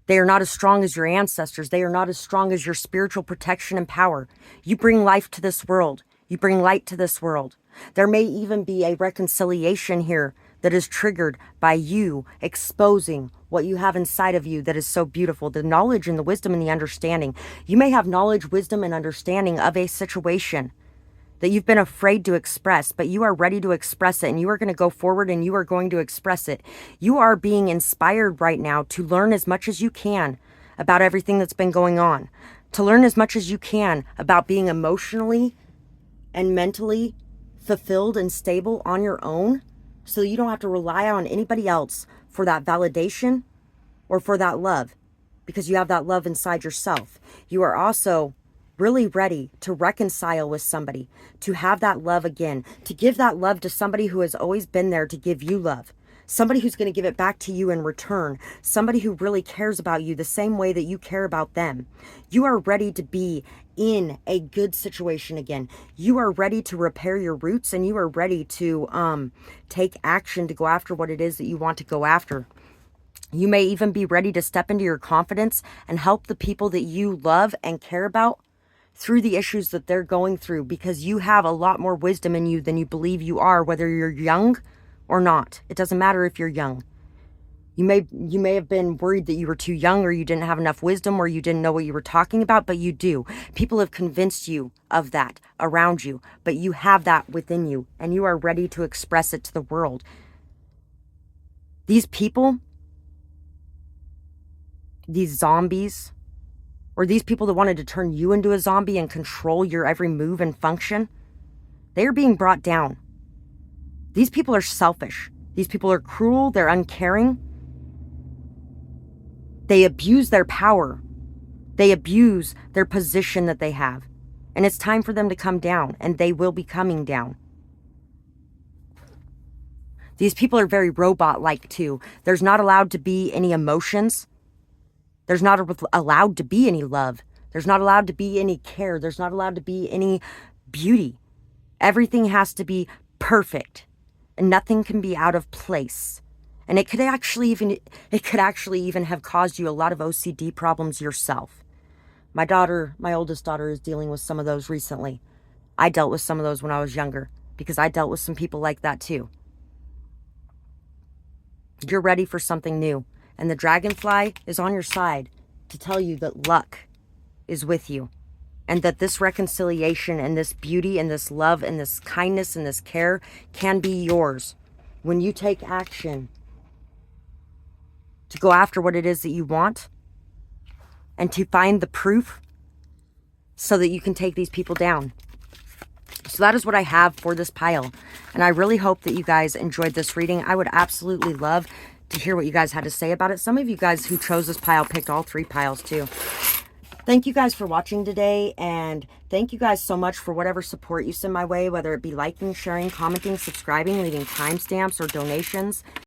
They are not as strong as your ancestors. They are not as strong as your spiritual protection and power. You bring life to this world. You bring light to this world. There may even be a reconciliation here that is triggered by you exposing what you have inside of you that is so beautiful. The knowledge and the wisdom and the understanding. You may have knowledge, wisdom, and understanding of a situation that you've been afraid to express, but you are ready to express it, and you are going to go forward and you are going to express it. You are being inspired right now to learn as much as you can about everything that's been going on, to learn as much as you can about being emotionally and mentally fulfilled and stable on your own, so you don't have to rely on anybody else for that validation or for that love, because you have that love inside yourself. You are also really ready to reconcile with somebody, to have that love again, to give that love to somebody who has always been there to give you love, somebody who's going to give it back to you in return, somebody who really cares about you the same way that you care about them. You are ready to be in a good situation again. You are ready to repair your roots, and you are ready to take action to go after what it is that you want to go after. You may even be ready to step into your confidence and help the people that you love and care about through the issues that they're going through, because you have a lot more wisdom in you than you believe you are, whether you're young or not. It doesn't matter if you're young. You may have been worried that you were too young, or you didn't have enough wisdom, or you didn't know what you were talking about, but you do. People have convinced you of that around you, but you have that within you, and you are ready to express it to the world. These people, these zombies, or these people that wanted to turn you into a zombie and control your every move and function, they are being brought down. These people are selfish. These people are cruel. They're uncaring. They abuse their power. They abuse their position that they have. And it's time for them to come down, and they will be coming down. These people are very robot-like too. There's not allowed to be any emotions. There's not allowed to be any love. There's not allowed to be any care. There's not allowed to be any beauty. Everything has to be perfect, and nothing can be out of place. And it could actually even have caused you a lot of OCD problems yourself. My oldest daughter is dealing with some of those recently. I dealt with some of those when I was younger, because I dealt with some people like that too. You're ready for something new. And the dragonfly is on your side to tell you that luck is with you. And that this reconciliation and this beauty and this love and this kindness and this care can be yours when you take action to go after what it is that you want, and to find the proof so that you can take these people down. So that is what I have for this pile. And I really hope that you guys enjoyed this reading. I would absolutely love to hear what you guys had to say about it. Some of you guys who chose this pile picked all 3 piles too. Thank you guys for watching today, and thank you guys so much for whatever support you send my way, whether it be liking, sharing, commenting, subscribing, leaving timestamps, or donations.